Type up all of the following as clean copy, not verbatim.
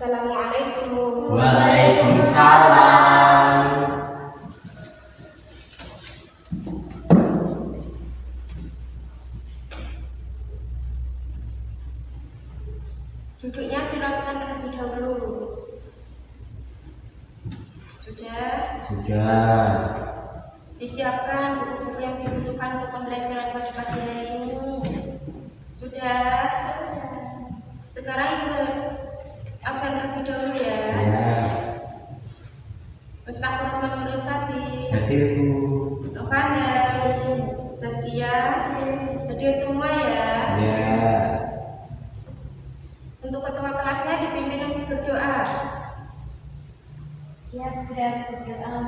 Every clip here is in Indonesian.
Assalamualaikum. Waalaikumsalam. Duduknya dirapikan terlebih dahulu. Sudah? Sudah. Disiapkan buku-buku yang dibutuhkan untuk pembelajaran pada pagi hari ini. Sudah? Sekarang Ibu absen terlebih dahulu ya. Miftahur Nur Sati. Hadir Bu. Novanda, Zaskia, hadir semua ya. Ya. Untuk ketua kelasnya dipimpin untuk berdoa. Siap dan berdoa.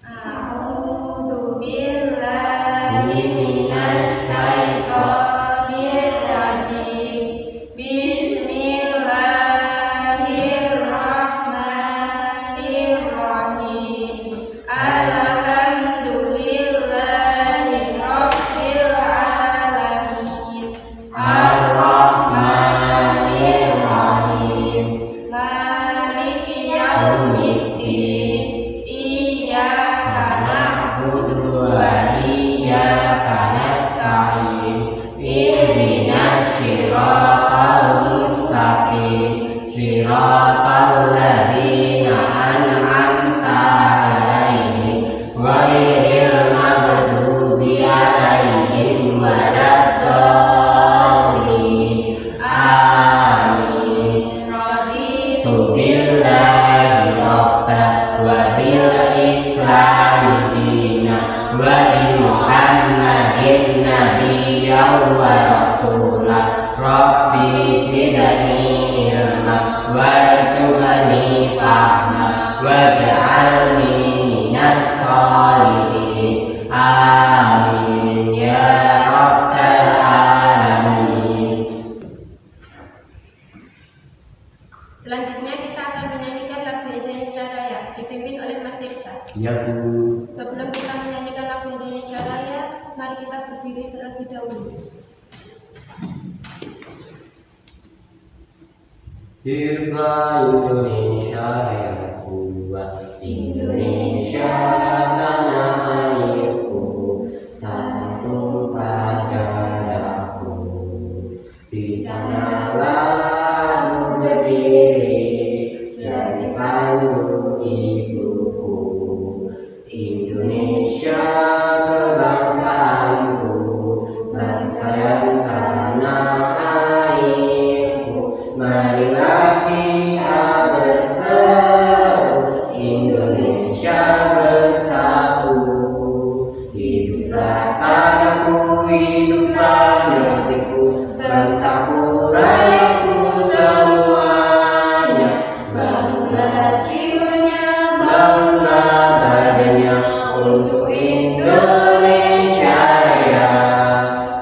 A'udzu billahi minas syaitonir rajim. Bismillahirrahmanirrahim. Alhamdulillahi rabbil alamin. Ar-Rahmanir-Rahim. Maliki yaumiddin. Iyyaka na'budu wa iyyaka nasta'in. Ihdinas shiratal mustaqim. Shiratal ladzina an'amta 'alaihim ghairil maghdubi 'alaihim waladdallin. Amin. Raditu billahi rabban wa bil islami dinan wa bi Muhammadin nabiyyan wa rasulan. Rabbi zidni ilma warzuqni fahma waj'alni minas sholihin. Amin ya rabbal alamin. Selanjutnya kita akan menyanyikan lagu Indonesia Raya dipimpin oleh Mas Irsyad. Iya Bu. Sebelum kita menyanyikan lagu Indonesia Raya, mari kita berdiri terlebih dahulu. Dirba Indonesia yang kuat, Indonesia tanah airku, tanah tumpah darahku. Di sanalah berdiri, jadi pandu ibuku. Indonesia kebangsaanku, bangsa yang tanah airku. Marilah kita berseru, Indonesia bersatu. Hiduplah tanahku, hiduplah negeriku, bangsaku, rakyatku semuanya. Bangunlah jiwanya, bangunlah badannya untuk Indonesia Raya.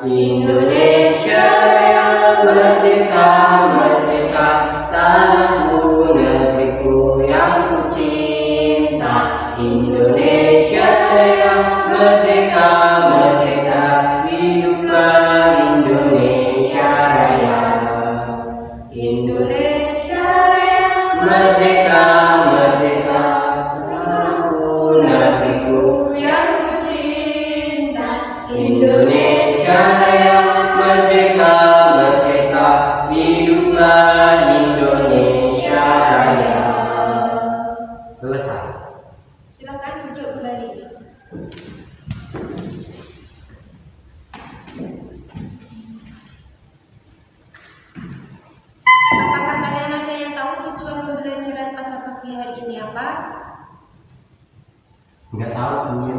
Indonesia Raya, merdeka, merdeka, tanahku, negeriku yang ku cinta. Indonesia Raya, merdeka, merdeka, hiduplah Indonesia Raya. Indonesia Raya, merdeka, merdeka, tanahku, negeriku yang ku cinta. Indonesia Raya, merdeka, merdeka, hiduplah Indonesia Raya. Selesai. Silakan duduk kembali. Apakah kalian ada yang tahu tujuan pembelajaran pada pagi hari ini apa? Enggak tahu Bu.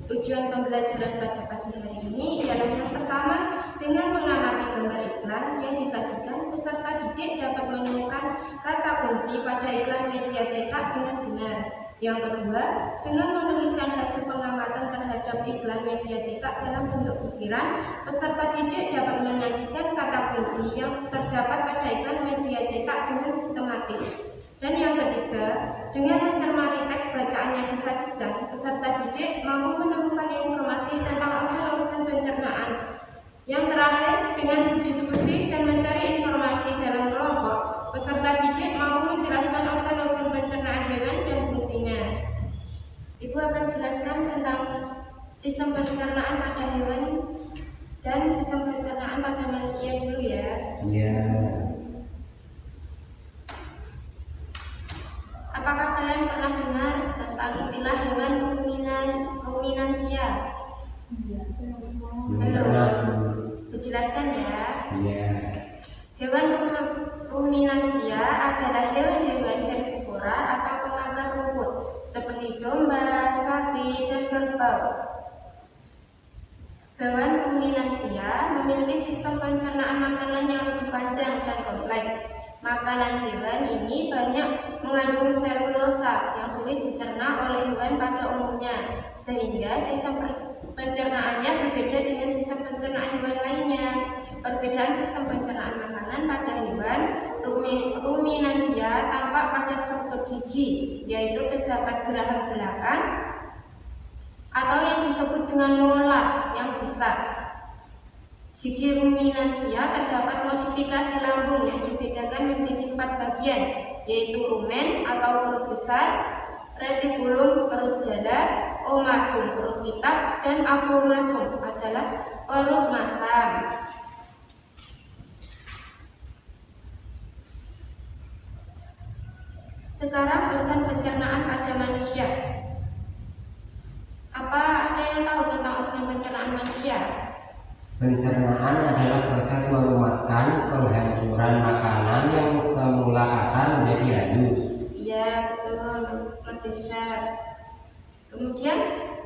Tujuan pembelajaran pada pagi hari ini ialah yang pertama, dengan mengamati gambar iklan yang disajikan, peserta didik dapat menemukan kata kunci pada iklan media cetak dengan benar. Yang kedua, dengan menuliskan hasil pengamatan terhadap iklan media cetak dalam bentuk butiran, peserta didik dapat menyajikan kata kunci yang terdapat pada iklan media cetak dengan sistematis. Dan yang ketiga, dengan mencermati teks bacaan yang disajikan, peserta didik mampu menemukan informasi tentang alur-urutan pencernaan. Yang terakhir, dengan berdiskusi dan mencari informasi dalam kelompok, peserta didik tentang istilah hewan ruminansia? Belum. Dijelaskan ya. Iya. Hewan ruminansia adalah hewan-hewan herbivora atau pemakan rumput seperti domba, sapi, dan kerbau. Hewan ruminansia memiliki sistem pencernaan makanan yang lebih panjang dan kompleks. Makanan hewan ini banyak mengandung selulosa yang sulit dicerna oleh hewan pada umumnya, sehingga sistem pencernaannya berbeda dengan sistem pencernaan hewan lainnya. Perbedaan sistem pencernaan makanan pada hewan ruminansia tampak pada struktur gigi, yaitu terdapat geraham belakang atau yang disebut dengan molar yang besar. Gigi ruminansia terdapat modifikasi lambung yang dibedakan menjadi 4 bagian, yaitu rumen atau perut besar, retikulum perut jala, omasum perut kitab, dan apomasum adalah perut masam. Sekarang organ pencernaan pada manusia. Apa ada yang tahu tentang organ pencernaan manusia? Pencernaan adalah proses menguatkan penghancuran makanan yang semula kasar menjadi halus. Iya, betul, Mas Irsyad. Kemudian,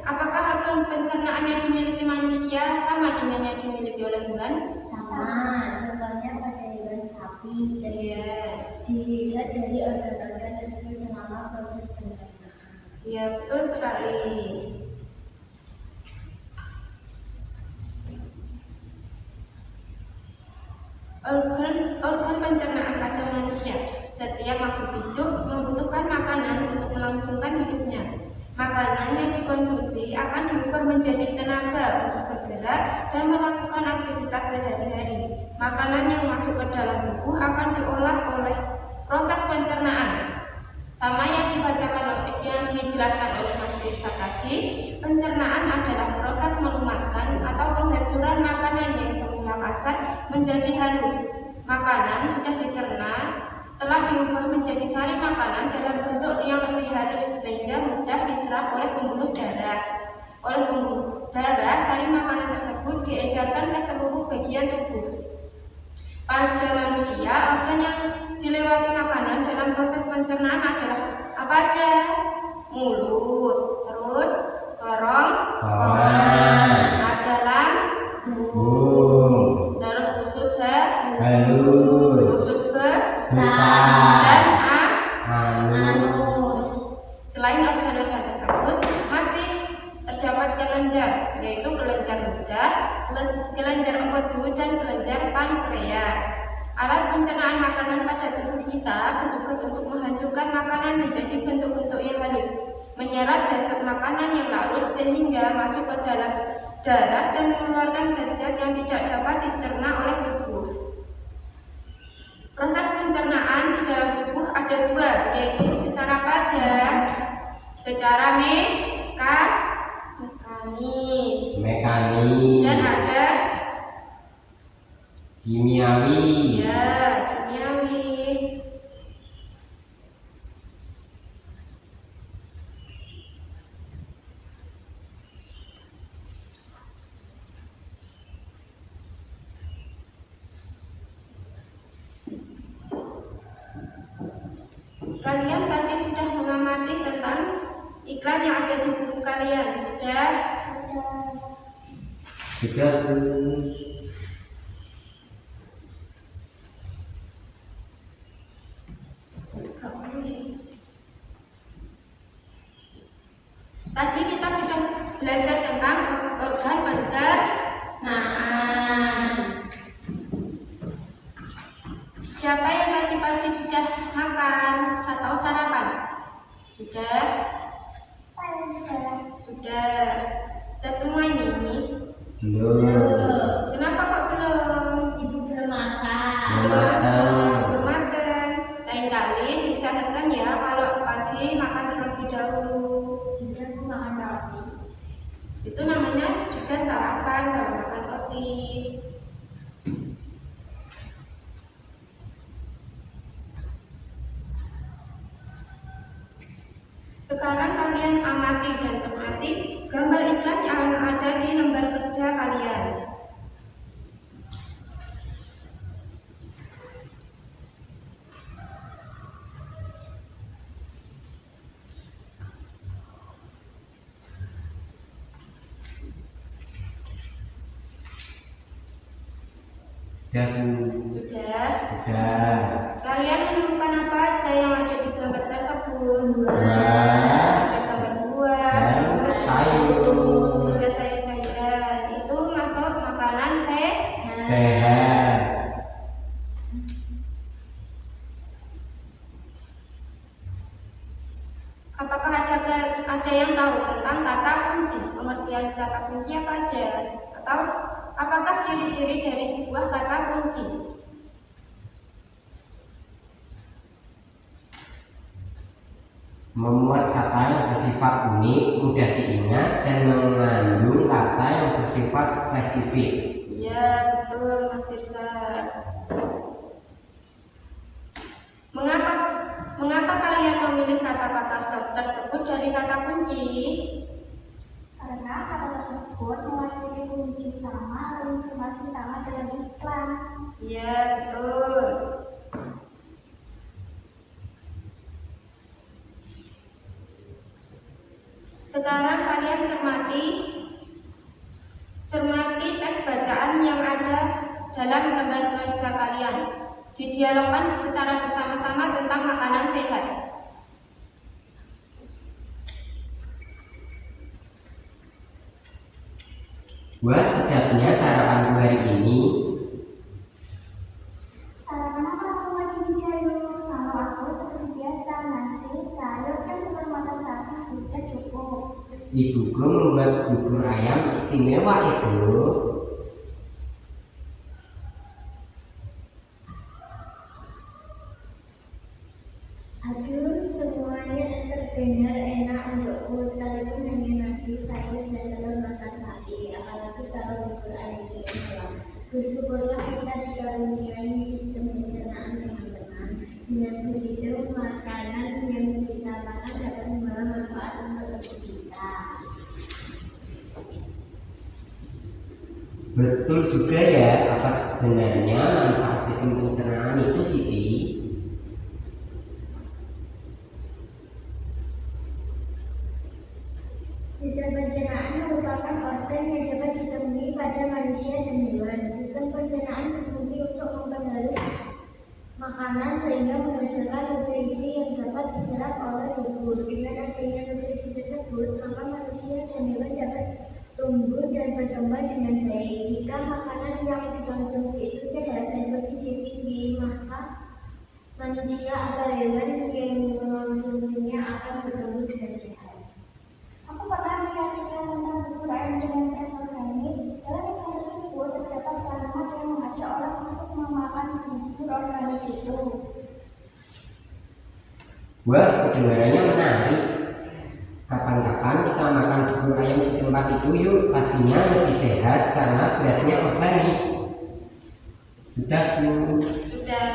apakah organ pencernaan yang dimiliki manusia sama dengan yang dimiliki oleh hewan? Sama, contohnya pada hewan sapi. Iya. Dilihat dari organ-organ tersebut selama proses pencernaan. Iya, betul sekali. Organ pencernaan pada manusia. Setiap makhluk hidup membutuhkan makanan untuk melangsungkan hidupnya. Makanan yang dikonsumsi akan diubah menjadi tenaga untuk bergerak dan melakukan aktivitas sehari-hari. Makanan yang masuk ke dalam tubuh akan diolah oleh proses pencernaan. Sama yang dijelaskan oleh Mas Irsyad tadi, pencernaan adalah proses melumatkan atau penghancuran makanan yang semula kasar menjadi halus. Makanan sudah dicerna telah diubah menjadi sari makanan dalam bentuk yang lebih halus sehingga mudah diserap oleh pembuluh darah. Oleh pembuluh darah, sari makanan tersebut diedarkan ke seluruh bagian tubuh. Pada manusia, organ yang dilewati makanan dalam proses pencernaan adalah apa aja? Mulut, terus kerongkongan, dalam, terus usus halus, usus besar, dan anus. Selain organ-organ tersebut, masih terdapat kelenjar, yaitu kelenjar ludah, kelenjar empedu, dan kelenjar pankreas. Alat pencernaan makanan pada tubuh kita bertugas untuk menghancurkan makanan menjadi bentuk-bentuk yang halus, menyerap zat makanan yang larut sehingga masuk ke dalam darah dan mengeluarkan zat-zat yang tidak dapat dicerna oleh tubuh. Proses pencernaan di dalam tubuh ada 2, yaitu secara pajak, secara mekanis, dan ada kimiawi. ya, kimiawi. Kalian tadi sudah mengamati tentang iklan yang ada di buku kalian, sudah? Sudah. Tadi kita sudah belajar tentang organ pencernaan. Siapa yang tadi pagi sudah makan atau sarapan? Sudah? Sudah semua ini? Belum. Kenapa kok belum? Ibu belum masak. Belum makan. Lain kali diusahakan ya kalau pagi makan terlebih dahulu. Sudah aku makan roti. Itu namanya juga sarapan kalau makan roti. Sekarang kalian amati dan cermati gambar iklan yang ada di lembar kerja kalian. Sudah. Kalian menemukan apa aja yang ada di gambar tersebut? Ada gambar buah, sayur. ada sayur-sayuran. Itu masuk makanan Sehat. Apakah ada yang tahu tentang kata kunci? Pengertian kata kunci apa aja? Atau apakah ciri-ciri dari sebuah kata kunci? Memuat kata yang bersifat unik, mudah diingat, dan mengandung kata yang bersifat spesifik. Iya, betul Mas Irsal. Mengapa kalian memilih kata-kata tersebut dari kata kunci? Karena kata tersebut mewakili kunci utama dan informasi utama dalam iklan. Iya, betul. Sekarang kalian cermati teks bacaan yang ada dalam lembar kerja kalian. Didialogkan secara bersama-sama tentang makanan sehat. Buat sedapnya sarapanku hari ini. Sarapan apa kamu lagi Jayu? Kalau aku seperti biasa, nasi, sayur, dan telur mata sapi sudah cukup. Ibuku membuat bubur ayam istimewa, Ibu. Aduh, semuanya terdengar enak untukku, sekalipun hanya nasi, sayur, dan telur mata sapi. Apalagi kalau bubur ayam istimewa. Bersyukurlah kita dikaruniai sistem pencernaan yang tenang. Dengan begitu, makanan yang kita makan dapat membawa manfaat untuk tubuh kita. Betul juga ya, apa sebenarnya manfaat sistem pencernaan itu, Siti? Sistem pencernaan merupakan organ yang dapat ditemui pada manusia dan hewan. Sistem pencernaan berfungsi untuk memperhalus makanan sehingga menghasilkan nutrisi yang dapat diserap oleh tubuh. Dengan adanya nutrisi tersebut, maka manusia dan hewan dapat tumbuh dan berkembang dengan baik. Jika makanan yang dikonsumsi itu sehat dan bergizi tinggi, maka manusia atau hewan yang mengonsumsinya akan bertumbuh dengan sehat. Aku pernah melihat iklan tentang bubur ayam dengan beras organik. Dalam iklan tersebut terdapat kalimat yang mengajak orang untuk memakan bubur organik itu. Wah, kedengarannya menarik. Kapan-kapan kita makan bubur ayam di tempat itu yuk. Pastinya lebih sehat karena berasnya organik. Sudah, Bu? Sudah.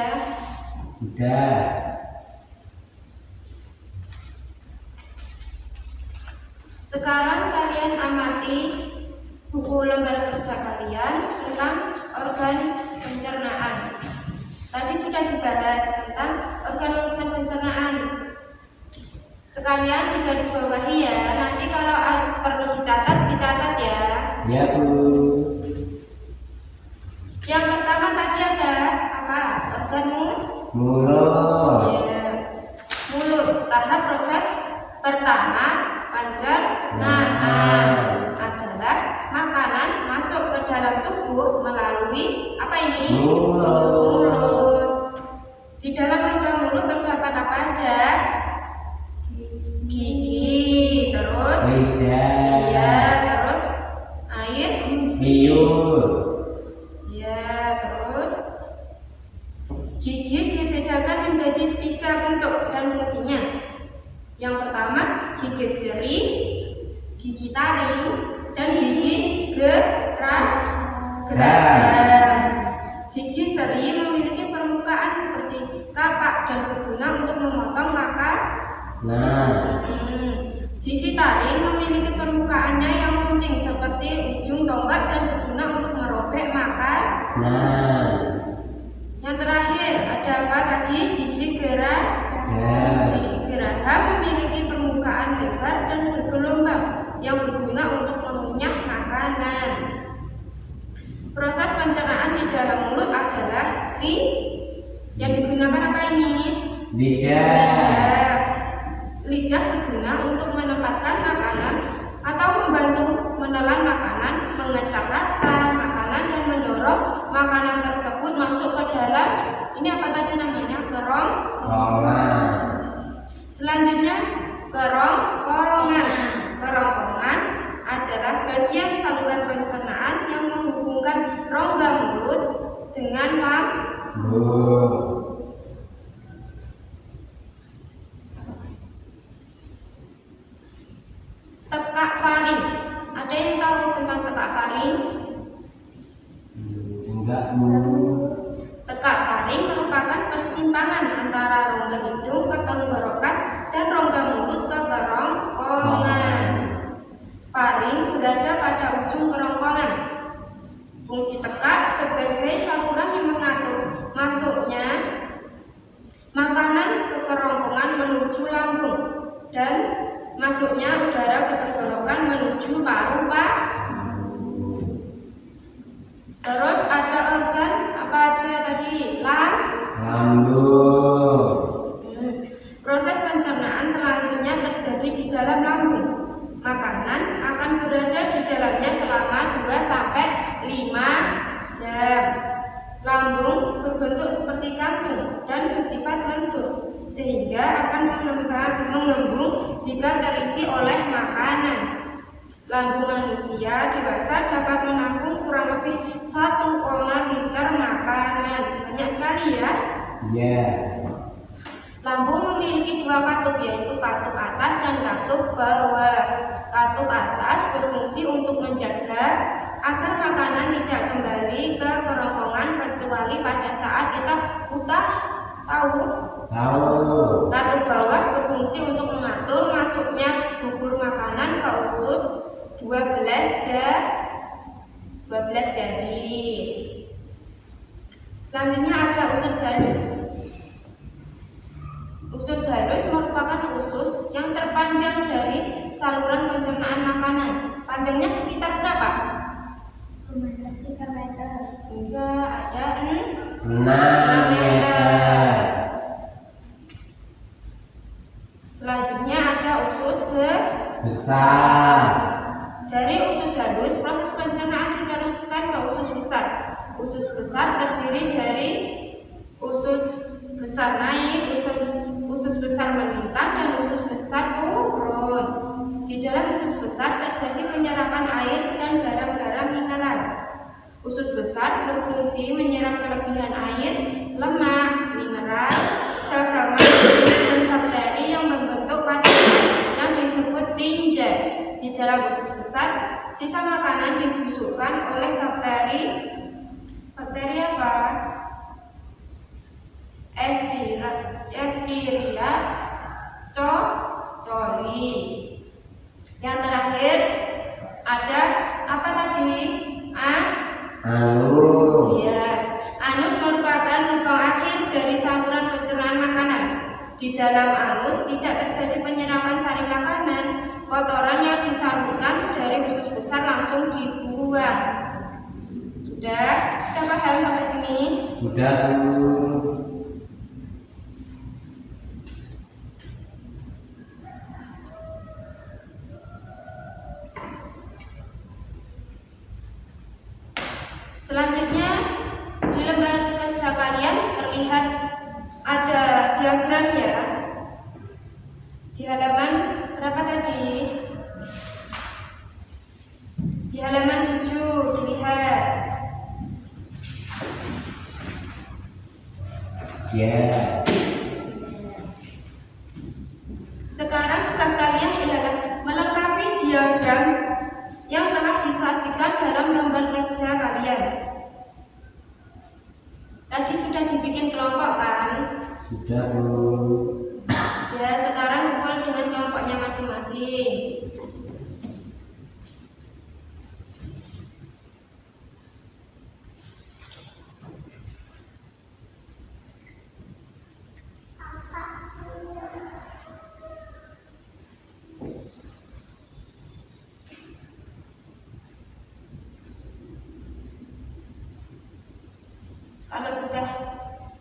Sekarang kalian amati buku lembar kerja kalian tentang organ pencernaan. Tadi sudah dibahas tentang organ-organ pencernaan. Sekalian digarisbawahi ya. Nanti kalau perlu dicatat ya. Ya, Bu. Yang pertama tadi ada apa? Organ Mulut. Ya. Mulut. Tahap proses pertama pencernaan adalah makanan masuk ke dalam tubuh melalui apa ini? Mulut. Di dalam rongga mulut terdapat apa aja? Gigi, terus Lidah. iya, terus air Liur. ya, terus gigi dibedakan menjadi 3 bentuk dan fungsinya. Yang pertama gigi seri, gigi taring, dan gigi gerakan. Gigi seri memiliki permukaan seperti kapak dan berguna untuk memotong Nah, Gigi taring memiliki permukaannya yang runcing seperti ujung tombak dan berguna untuk merobek makan. nah, Yang terakhir ada apa tadi? Gigi geraham. ya, Gigi geraham memiliki permukaan lebar dan bergelombang yang berguna untuk mengunyah makanan. Proses pencernaan di dalam mulut adalah yang digunakan apa ini? lidah, Lidah berguna untuk menempatkan makanan atau membantu menelan makanan, mengecap rasa makanan dan mendorong makanan tersebut masuk ke dalam ini apa tadi namanya? rongan, Selanjutnya kerongkongan. Kerongkongan adalah bagian saluran pencernaan yang menghubungkan rongga mulut dengan lambung. tekak faring. Ada yang tahu tentang tekak faring? Enggak, Tekak faring merupakan persimpangan antara rongga hidung ke tenggorokan dan rongga mulut ke kerongkongan. Faring berada pada ujung kerongkongan. Fungsi tekak sebagai saluran yang mengatur masuknya makanan ke kerongkongan menuju lambung dan masuknya udara ke tenggorokan menuju paru-paru. Terus ada organ apa aja tadi? lambung, Proses pencernaan selanjutnya terjadi di dalam lambung. Makanan akan berada di dalamnya selama 2-5 jam. Lambung berbentuk seperti kantung dan bersifat lentur, sehingga akan mengembung jika terisi oleh makanan. Lambung manusia dewasa dapat menampung kurang lebih 1, liter makanan. Banyak sekali ya. ya, Lambung memiliki 2 katup, yaitu katup atas dan katup bawah. Katup atas berfungsi untuk menjaga agar makanan tidak kembali ke kerongkongan kecuali pada saat kita butuh. Tahu? Katup bawah berfungsi untuk mengatur masuknya bubur makanan ke usus 12 jari. Selanjutnya ada usus halus. Usus halus merupakan usus yang terpanjang dari saluran pencernaan makanan. Panjangnya sekitar berapa? 3 meter. Enggak, ada 6 meter, Selanjutnya ada usus besar, Dari usus halus, proses pencernaan diteruskan ke usus besar. Usus besar terdiri dari usus besar naik, usus besar melintang, dan usus besar turun. Di dalam usus besar terjadi penyerapan air dan garam-garam mineral. Usus besar berfungsi menyerap kelebihan air, lemak, mineral, sel-sel dan bakteri yang membentuk partikel yang disebut tinja. Di dalam usus besar, sisa makanan dibusukkan oleh bakteri. Bakteri apa? Escherichia coli. Yang terakhir ada apa tadi? anus, Ya, anus merupakan lubang akhir dari saluran pencernaan makanan. Di dalam anus tidak terjadi penyerapan sari makanan. Kotoran yang disalurkan dari usus besar langsung dibuang. Sudah paham sampai sini? sudah tuh. Selanjutnya di lembar kerja kalian terlihat ada diagram ya. Di halaman berapa tadi? Di halaman 7 dilihat. Ya, Sekarang tugas kalian adalah melengkapi diagram yang telah disajikan dalam lembar kerja kalian. Tadi sudah dibikin kelompok kan? sudah tuh. Ya, sekarang kumpul sudah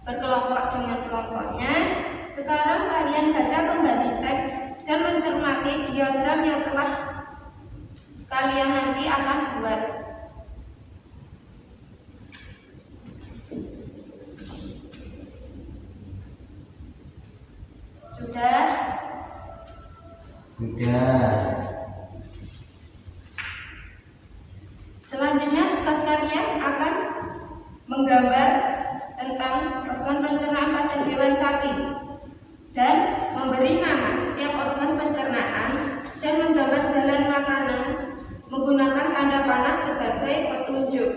berkelompok dengan kelompoknya. Sekarang kalian baca kembali teks dan mencermati diagram yang telah kalian nanti akan buat. Sudah? Sudah. Selanjutnya tugas kalian akan menggambar tentang organ pencernaan pada hewan sapi dan memberi nama setiap organ pencernaan dan menggambar jalan makanan menggunakan tanda panah sebagai petunjuk.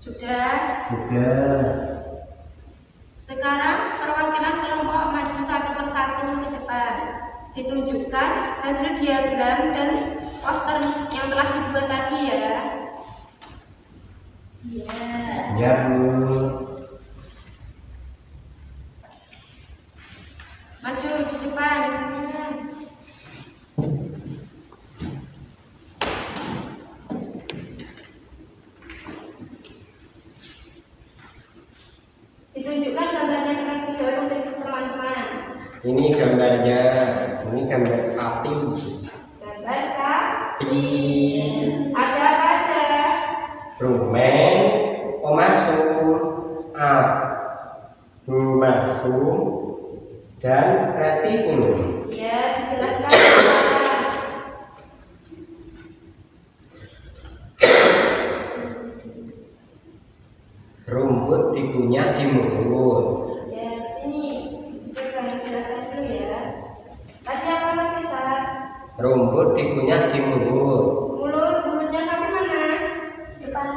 Sudah? Sudah. Sekarang perwakilan kelompok maju satu persatu ke depan. Ditunjukkan hasil diagram dan poster yang telah dibuat tadi ya. Iya. Ya, Bu. Maju di depan. Ditunjukkan gambarnya terlebih dahulu untuk teman-teman. Ini gambarnya. Ini gambar sapi. Gambar sapi. Ada apa aja? Rumen, omasum, abumasum, dan retikulum. Ya, dijelaskan. Rumput dikunyah di mulut. Ya, sini. Kita jelaskan dulu ya. Tadi apa masih Sat? Rumput dikunyah di mulut. Mulutnya sampai mana? Depan.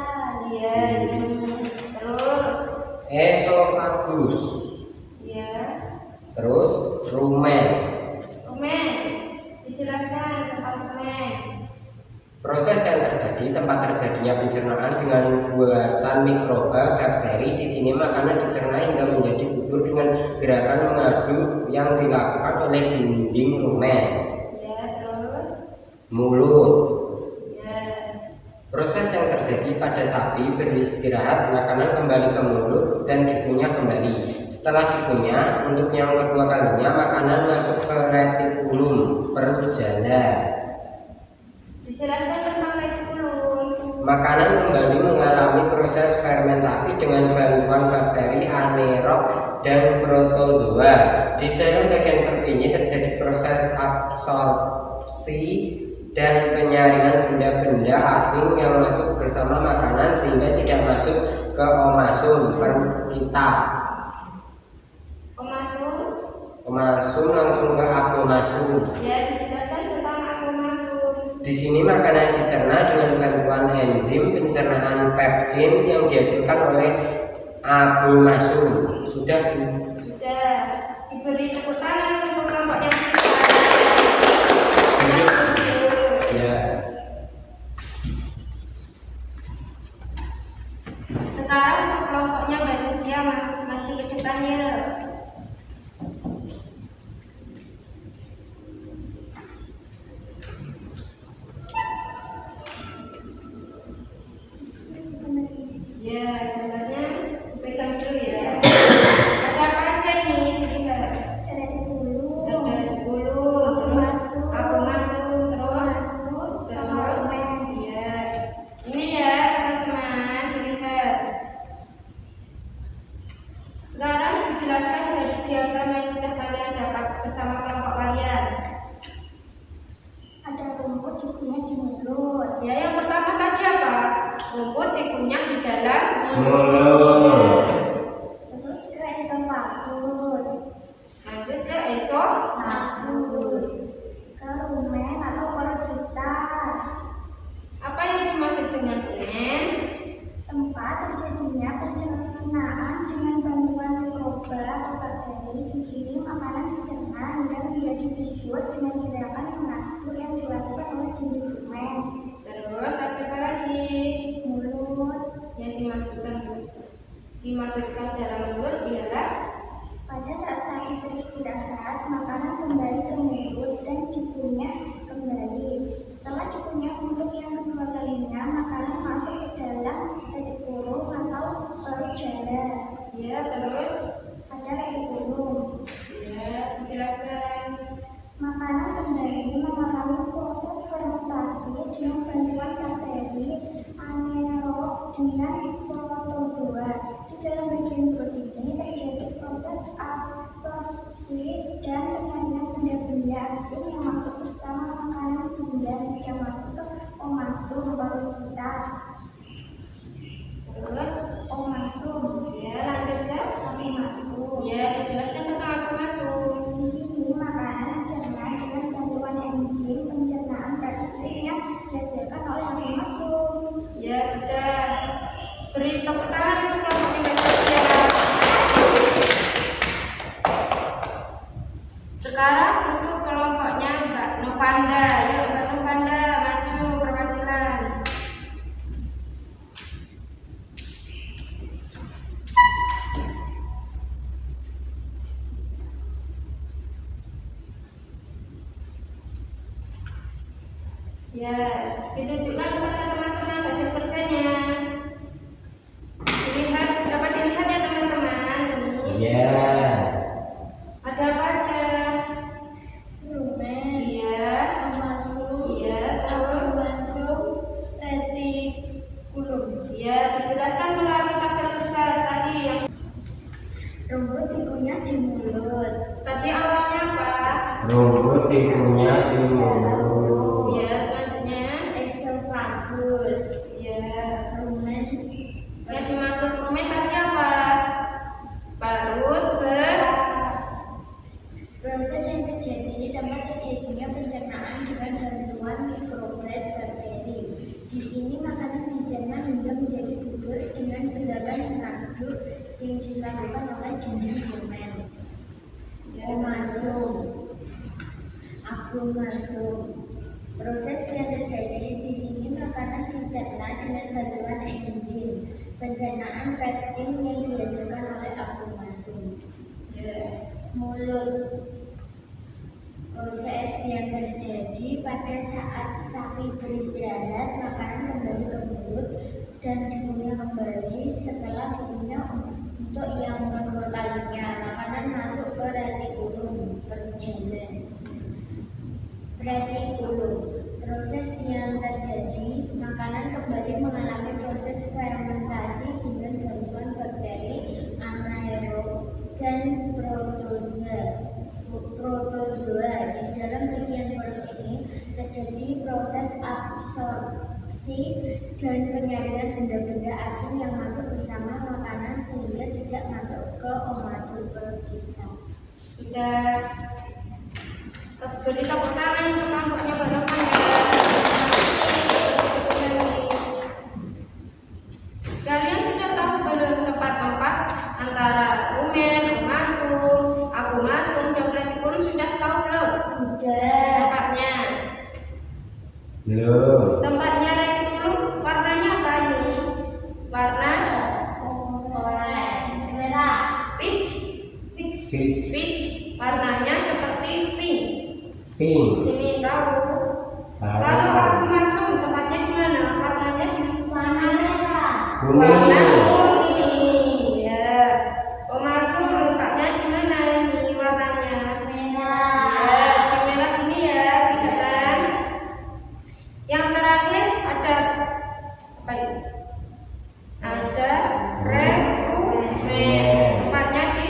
Iya, ini. Terus. Esofagus. Ya. Terus rumen. Rumen. Dijelaskan tentang rumen. Proses yang terjadi tempat terjadinya pencernaan dengan buatan mikroba bakteri. Di sini makanan dicerna hingga menjadi bubur dengan gerakan mengaduk yang dilakukan oleh dinding rumen. Ya, terus. Mulut. Ya. Proses yang terjadi pada sapi beristirahat, makanan kembali ke mulut dan dikunyah kembali. Setelah dikunyah, untuk yang kedua kalinya makanan masuk ke retikulum perut janda. Dijelaskan tentang retikulum. Makanan kembali mengalami proses fermentasi dengan bantuan bakteri anaerob dan protozoa. Di dalam bagian perut ini terjadi proses absorpsi dan penyaringan benda-benda asing yang masuk bersama makanan sehingga tidak masuk ke omasum perut kita. Omasum langsung ke abomasum. Ya, dijelaskan tentang abomasum. Di sini makanan dicerna dengan bantuan enzim pencernaan pepsin yang dihasilkan oleh abomasum. Sudah, Bu? Sudah. Diberi tepuk tangan untuk kelompok yang kita. Ya. Sekarang untuk kelompoknya Mbak Sisya maju ke depannya. Ya, gambarnya pegang dulu ya. Ada apa aja ini? Lihat. Ada di bulu. Ada bulu, terus abomasum, terus jelaskan dari diagram yang sudah kalian dapat bersama kelompok kalian. Ada rumput dikunyah di mulut. Ya, yang pertama tadi apa? Rumput dikunyah di dalam mulut. Terus ke esofagus. Lanjut ke esophagus. Ke rumen atau perut besar. Apa yang dimaksud dengan rumen? Tempat terjadinya pencernaan dengan bantuan mikroba atau bakteri. Di sini makanan dicerna hingga menjadi bubur dengan gerakan mengatur yang dilakukan oleh dinding rumen. Terus apa lagi? Mulut. Yang dimasukkan dalam mulut ialah Pada saat sakit beristirahat, makanan kembali ke mulut dan dikunyah kembali. Setelah dikunyah untuk yang kedua kalinya, makanan masuk ke dalam retikulum atau perut jalan. ya, terus Pada retikulum, ya, dijelaskan. makanan kembali mengalami proses fermentasi dengan bantuan bakteri anaerob dengan protozoa. Di dalam bagian perut ini terjadi proses absorpsi dan penyaringan benda-benda asing yang masuk bersama makanan sehingga tidak masuk ke omasum perut kita. Terus Omasum, ya, lanjut ke tapi masuk. ya, dijelaskan tentang aku masuk. Di sini makanan dicerna dengan bantuan enzim pencernaan bakteri yang dihasilkan oleh omasum. Ya, sudah. Beri tepuk tangan untuk kelompok yang bersedia. Sekarang untuk kelompoknya Mbak Novanda. Yuk Mbak Novanda, maju perwakilan. Ya, ditunjukkan kepada teman-teman hasil kerjanya. Dapat dilihat ya teman-teman. Ini Ya. ada apa aja? Rumen, Iya, omasum, iya, terus omasum, retikulum. ya, dijelaskan melalui tabel kerja tadi yang Rumput dikunyah di mulut. tadi awalnya apa? Rumput dikunyah di mulut. Ya, selanjutnya Esofagus. ya, Rumen. yang dimaksud rumen tadi apa? Parut Proses yang terjadi tempat terjadinya pencernaan dengan bantuan mikroba bakteri. Di sini makanan dicerna hingga menjadi bubur dengan gerakan mengaduk yang dilakukan oleh dinding rumen. Omasum. Agrumasum. Proses yang terjadi di sini makanan dicerna dengan bantuan enzim pencernaan pepsin yang dihasilkan oleh agrumasum. ya, Mulut. Proses yang terjadi pada saat sapi beristirahat, makanan kembali ke mulut dan dikunyah kembali. Setelah dikunyah untuk yang kedua kalinya, makanan masuk ke retikulum perut jalan. Retikulum. Proses yang terjadi, makanan kembali mengalami proses fermentasi dengan bantuan bakteri anaerob dan protozoa. Di dalam bagian perut ini terjadi proses absorpsi dan penyaringan benda-benda asing yang masuk bersama makanan sehingga tidak masuk ke omasum perut kita. sudah. Beri tepuk tangan untuk kelompoknya Mbak Novanda. Kalian sudah tahu belum tempat-tempat antara rumen, omasum, agrumasum, dan retikulum sudah tahu belum? Sudah. Tempatnya. Belum. Tempatnya retikulum warnanya apa ini? Warna Oranye, merah, peach. peach, Peach. Warnanya seperti pink. Pink. Sini tahu. Tahu. Kalau agrumasum tempatnya di mana? Warnanya di warna merah, warna Kuning. kuning. Ya. Omasum letaknya di mana ini warnanya? merah. Ya, di merah sini ya, kelihatan. Yang terakhir ada apa ini? Ada rerumen. Tempatnya di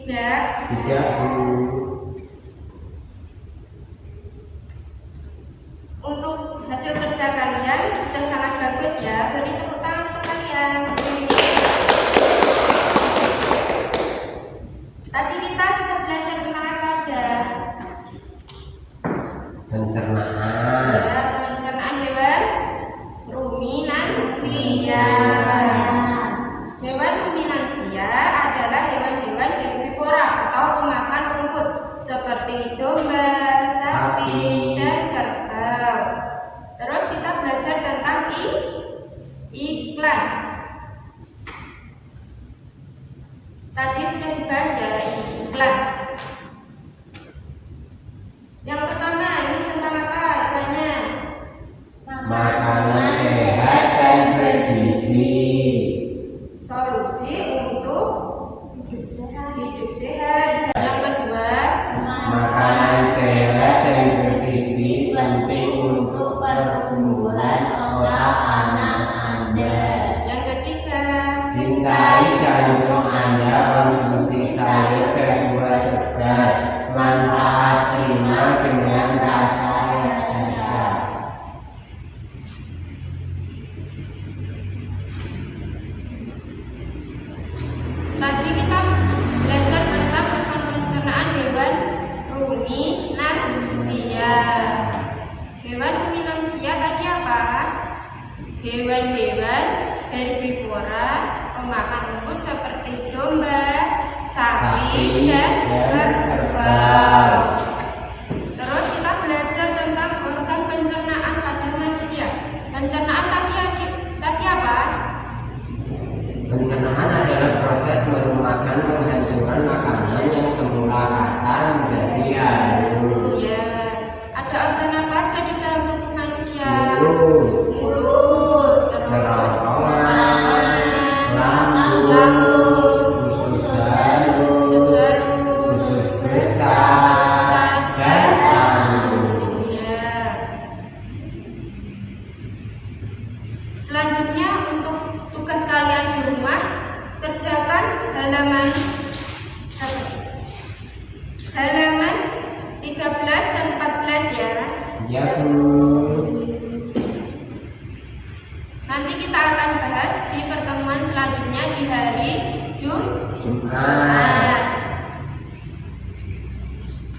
Tidak. Tidak, Bu. Untuk hasil kerja kalian sudah sangat bagus ya. Beri tepuk tangan untuk kalian. Tadi kita sudah belajar tentang apa aja? Pencernaan. Ya, pencernaan hewan ruminansia. Hewan ruminansia adalah hewan-hewan herbivora atau pemakan rumput seperti domba, sapi, dan kerbau. Terus kita belajar tentang iklan. Tadi sudah dibahas ya iklan. Yang pertama ini tentang apa iklannya? Makanan sehat dan bergizi. Solusi untuk Hidup sehat. hidup sehat. Yang kedua, Makanan sehat dan bergizi penting untuk pertumbuhan otak anak Anda. yang ketiga, Cintai jantung Anda, konsumsi sayur dan buah segar, manfaat prima dengan rasa yang sehat. tadi kita belajar tentang pencernaan hewan ruminansia. Hewan ruminansia tadi apa? Hewan-hewan herbivora pemakan rumput seperti domba, sapi, dan kerbau. Terus kita belajar tentang organ pencernaan pada manusia. Pencernaan tadi apa? Pencernaan adalah proses merumakan penghancuran makanan yang semula kasar menjadi halus. Ya, ada organ apa aja di dalam tubuh manusia? Mulut, Mulut, terus kerongkongan, lambung, lambung, usus halus, usus besar, dan lambung. Ya. Selanjutnya untuk tugas kalian di rumah, kerjakan halaman 13 dan 14 ya. Ya, Bu. Nanti kita akan bahas di pertemuan selanjutnya di hari Jumat.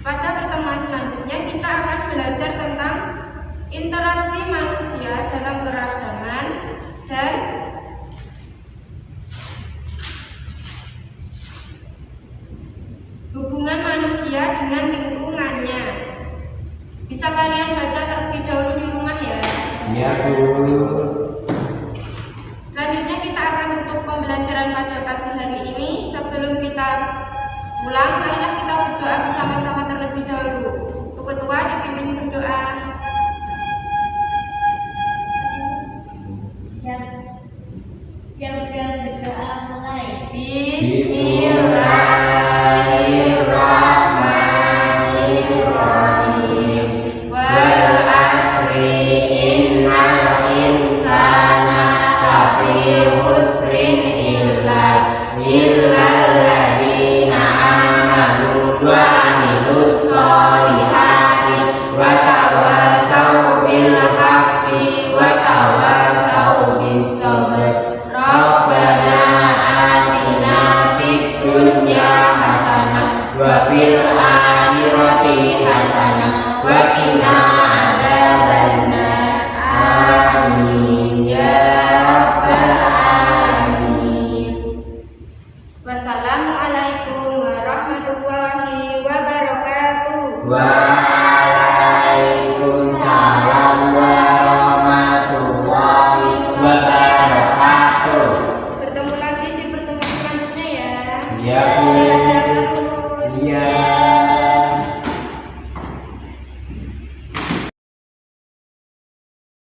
Pada pertemuan selanjutnya kita akan belajar tentang interaksi manusia dalam keragaman dan hubungan manusia dengan lingkungannya. Bisa kalian baca terlebih dahulu di rumah ya. Ya, Bu. Selanjutnya kita akan tutup pembelajaran pada pagi hari ini. Sebelum kita pulang, marilah kita berdoa bersama-sama terlebih dahulu. Untuk ketua dipimpin berdoa.